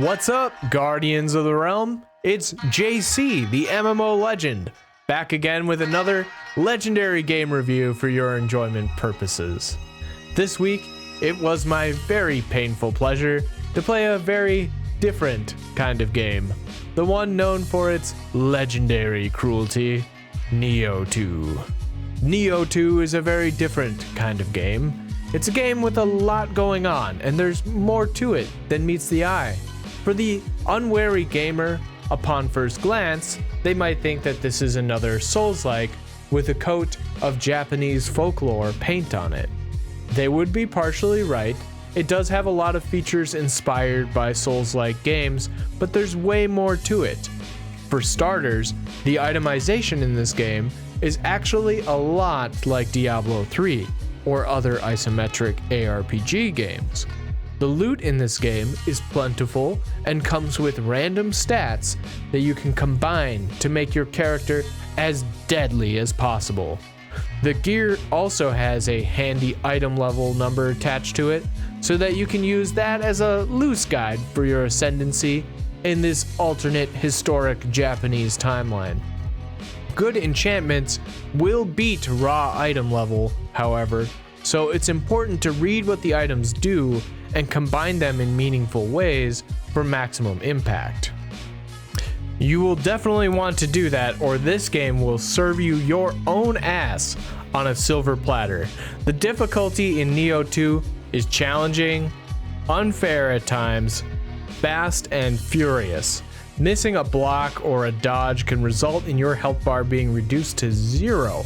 What's up, Guardians of the Realm? It's JC, the MMO Legend, back again with another legendary game review for your enjoyment purposes. This week, it was my very painful pleasure to play a very different kind of game, the one known for its legendary cruelty, Nioh 2. Nioh 2 is a very different kind of game. It's a game with a lot going on, and there's more to it than meets the eye. For the unwary gamer, upon first glance, they might think that this is another Souls-like with a coat of Japanese folklore paint on it. They would be partially right. It does have a lot of features inspired by Souls-like games, but there's way more to it. For starters, the itemization in this game is actually a lot like Diablo 3 or other isometric ARPG games. The loot in this game is plentiful and comes with random stats that you can combine to make your character as deadly as possible. The gear also has a handy item level number attached to it, so that you can use that as a loose guide for your ascendancy in this alternate historic Japanese timeline. Good enchantments will beat raw item level, however, so it's important to read what the items do and combine them in meaningful ways for maximum impact. You will definitely want to do that, or this game will serve you your own ass on a silver platter. The difficulty in Nioh 2 is challenging, unfair at times, fast and furious. Missing a block or a dodge can result in your health bar being reduced to 0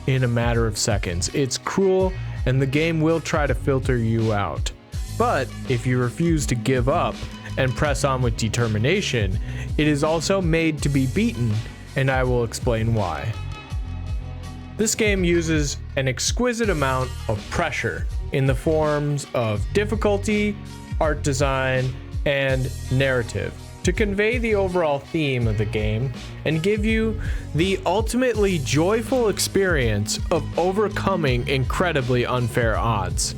in a matter of seconds. It's cruel, and the game will try to filter you out. But if you refuse to give up and press on with determination, it is also made to be beaten, and I will explain why. This game uses an exquisite amount of pressure in the forms of difficulty, art design, and narrative to convey the overall theme of the game and give you the ultimately joyful experience of overcoming incredibly unfair odds.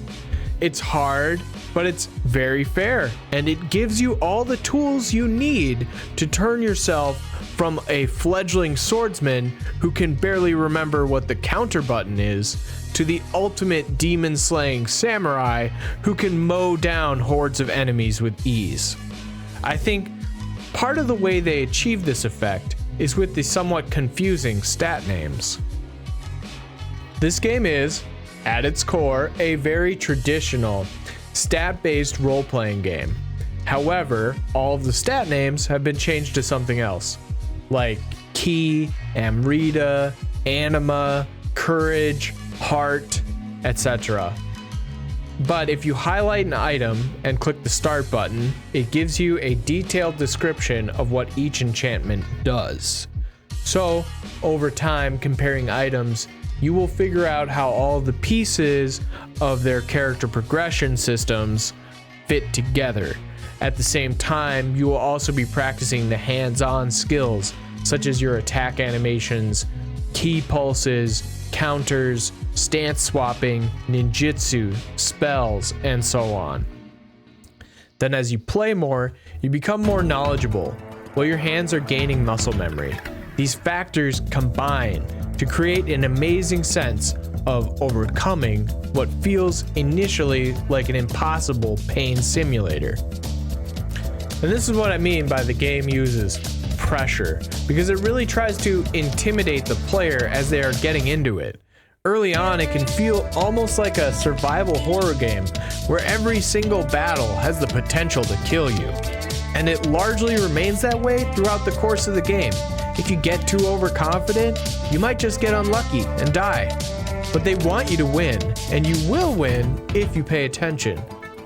It's hard, but it's very fair, and it gives you all the tools you need to turn yourself from a fledgling swordsman who can barely remember what the counter button is to the ultimate demon-slaying samurai who can mow down hordes of enemies with ease. I think part of the way they achieve this effect is with the somewhat confusing stat names. This game is, at its core, a very traditional stat-based role-playing game. However, all of the stat names have been changed to something else, like Ki, Amrita, Anima, Courage, Heart, etc. But if you highlight an item and click the start button, it gives you a detailed description of what each enchantment does. So, over time, comparing items, you will figure out how all the pieces of their character progression systems fit together. At the same time, you will also be practicing the hands-on skills, such as your attack animations, key pulses, counters, stance swapping, ninjutsu, spells, and so on. Then as you play more, you become more knowledgeable, while your hands are gaining muscle memory. These factors combine to create an amazing sense of overcoming what feels initially like an impossible pain simulator. And this is what I mean by the game uses pressure, because it really tries to intimidate the player as they are getting into it. Early on, it can feel almost like a survival horror game where every single battle has the potential to kill you. And it largely remains that way throughout the course of the game. If you get too overconfident, you might just get unlucky and die. But they want you to win, and you will win if you pay attention.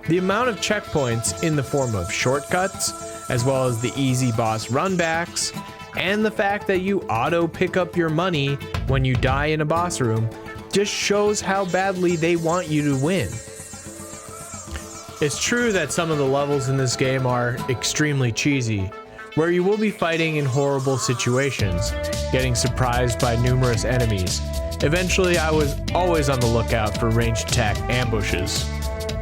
The amount of checkpoints in the form of shortcuts, as well as the easy boss runbacks, and the fact that you auto pick up your money when you die in a boss room, just shows how badly they want you to win. It's true that some of the levels in this game are extremely cheesy, where you will be fighting in horrible situations, getting surprised by numerous enemies. Eventually, I was always on the lookout for ranged attack ambushes.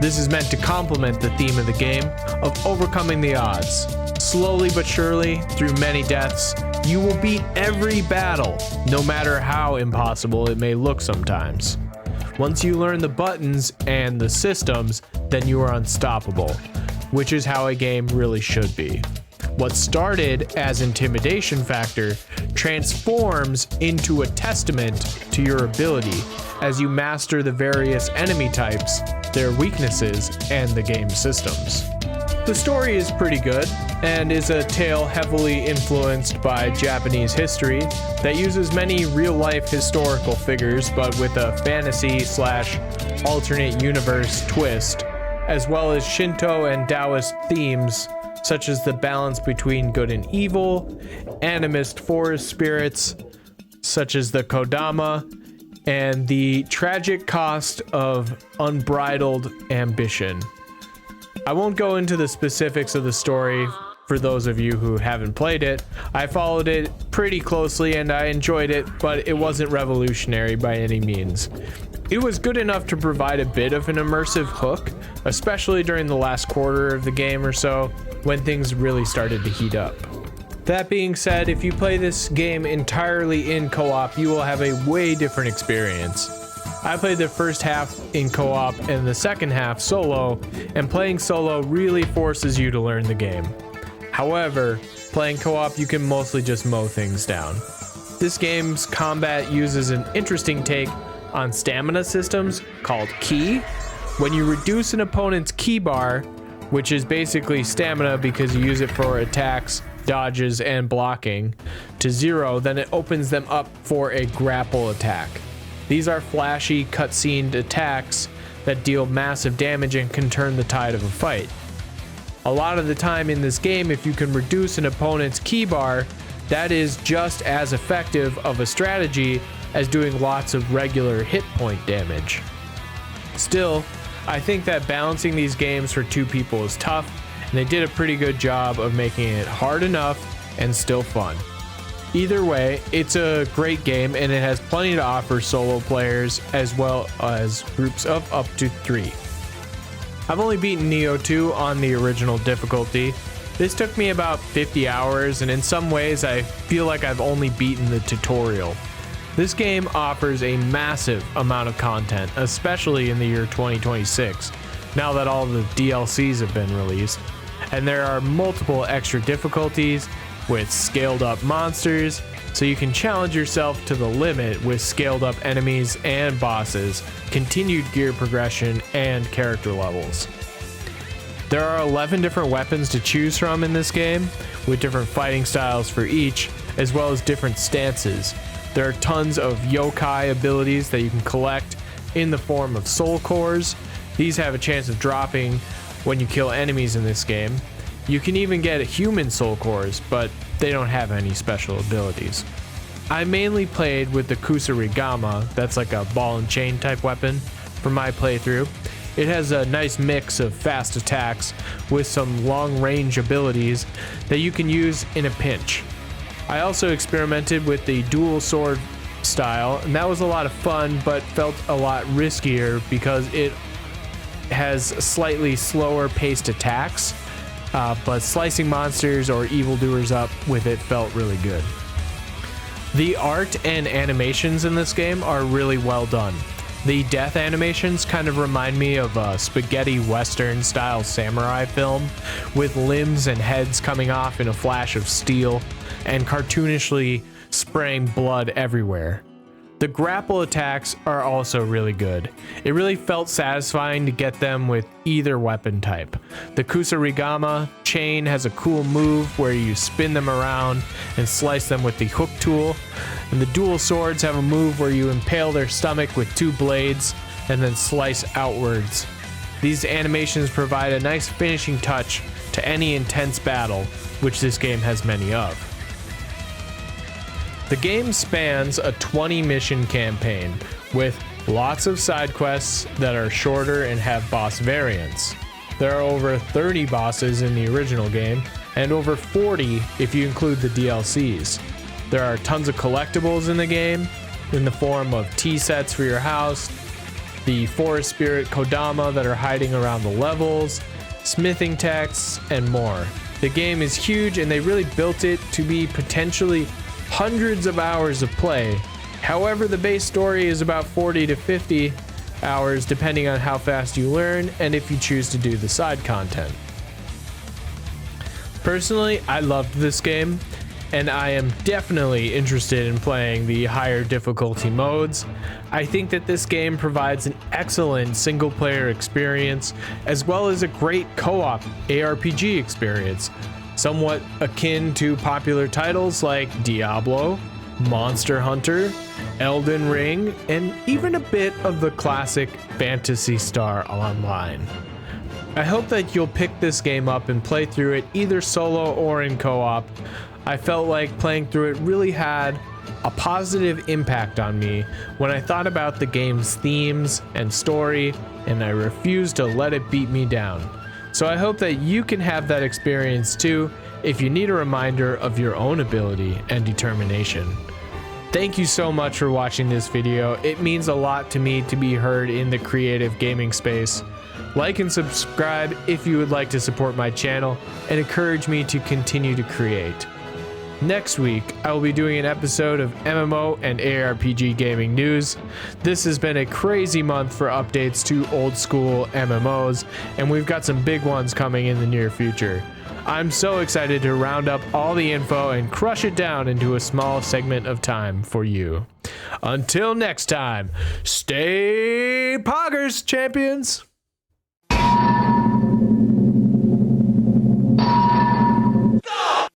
This is meant to complement the theme of the game of overcoming the odds. Slowly but surely, through many deaths, you will beat every battle, no matter how impossible it may look sometimes. Once you learn the buttons and the systems, then you are unstoppable, which is how a game really should be. What started as intimidation factor transforms into a testament to your ability as you master the various enemy types, their weaknesses, and the game systems. The story is pretty good and is a tale heavily influenced by Japanese history that uses many real-life historical figures but with a fantasy/alternate universe twist, as well as Shinto and Taoist themes such as the balance between good and evil, animist forest spirits such as the Kodama, and the tragic cost of unbridled ambition. I won't go into the specifics of the story for those of you who haven't played it. I followed it pretty closely and I enjoyed it, but it wasn't revolutionary by any means. It was good enough to provide a bit of an immersive hook, especially during the last quarter of the game or so, when things really started to heat up. That being said, if you play this game entirely in co-op, you will have a way different experience. I played the first half in co-op and the second half solo, and playing solo really forces you to learn the game. However, playing co-op you can mostly just mow things down. This game's combat uses an interesting take on stamina systems called ki. When you reduce an opponent's ki bar, which is basically stamina because you use it for attacks, dodges, and blocking, to 0, then it opens them up for a grapple attack. These are flashy, cutscened attacks that deal massive damage and can turn the tide of a fight. A lot of the time in this game, if you can reduce an opponent's ki bar, that is just as effective of a strategy as doing lots of regular hit point damage. Still, I think that balancing these games for 2 people is tough, and they did a pretty good job of making it hard enough and still fun. Either way, it's a great game and it has plenty to offer solo players as well as groups of up to 3. I've only beaten Nioh 2 on the original difficulty. This took me about 50 hours, and in some ways I feel like I've only beaten the tutorial. This game offers a massive amount of content, especially in the year 2026, now that all the DLCs have been released, and there are multiple extra difficulties with scaled up monsters, so you can challenge yourself to the limit with scaled up enemies and bosses, continued gear progression, and character levels. There are 11 different weapons to choose from in this game, with different fighting styles for each, as well as different stances. There are tons of yokai abilities that you can collect in the form of soul cores. These have a chance of dropping when you kill enemies in this game. You can even get human soul cores, but they don't have any special abilities. I mainly played with the kusarigama, that's like a ball and chain type weapon, for my playthrough. It has a nice mix of fast attacks with some long range abilities that you can use in a pinch. I also experimented with the dual sword style, and that was a lot of fun, but felt a lot riskier because it has slightly slower paced attacks, but slicing monsters or evildoers up with it felt really good. The art and animations in this game are really well done. The death animations kind of remind me of a spaghetti western style samurai film, with limbs and heads coming off in a flash of steel and cartoonishly spraying blood everywhere. The grapple attacks are also really good. It really felt satisfying to get them with either weapon type. The kusarigama chain has a cool move where you spin them around and slice them with the hook tool, and the dual swords have a move where you impale their stomach with 2 blades and then slice outwards. These animations provide a nice finishing touch to any intense battle, which this game has many of. The game spans a 20 mission campaign with lots of side quests that are shorter and have boss variants. There are over 30 bosses in the original game and over 40 if you include the DLCs. There are tons of collectibles in the game in the form of tea sets for your house, the forest spirit Kodama that are hiding around the levels, smithing texts, and more. The game is huge and they really built it to be potentially hundreds of hours of play. However, the base story is about 40 to 50 hours depending on how fast you learn and if you choose to do the side content. Personally, I loved this game, and I am definitely interested in playing the higher difficulty modes. I think that this game provides an excellent single player experience as well as a great co-op ARPG experience, somewhat akin to popular titles like Diablo, Monster Hunter, Elden Ring, and even a bit of the classic Phantasy Star Online. I hope that you'll pick this game up and play through it either solo or in co-op. I felt like playing through it really had a positive impact on me when I thought about the game's themes and story, and I refused to let it beat me down. So I hope that you can have that experience too if you need a reminder of your own ability and determination. Thank you so much for watching this video. It means a lot to me to be heard in the creative gaming space. Like and subscribe if you would like to support my channel and encourage me to continue to create. Next week, I will be doing an episode of MMO and ARPG gaming news. This has been a crazy month for updates to old school MMOs, and we've got some big ones coming in the near future. I'm so excited to round up all the info and crush it down into a small segment of time for you. Until next time, stay poggers, champions!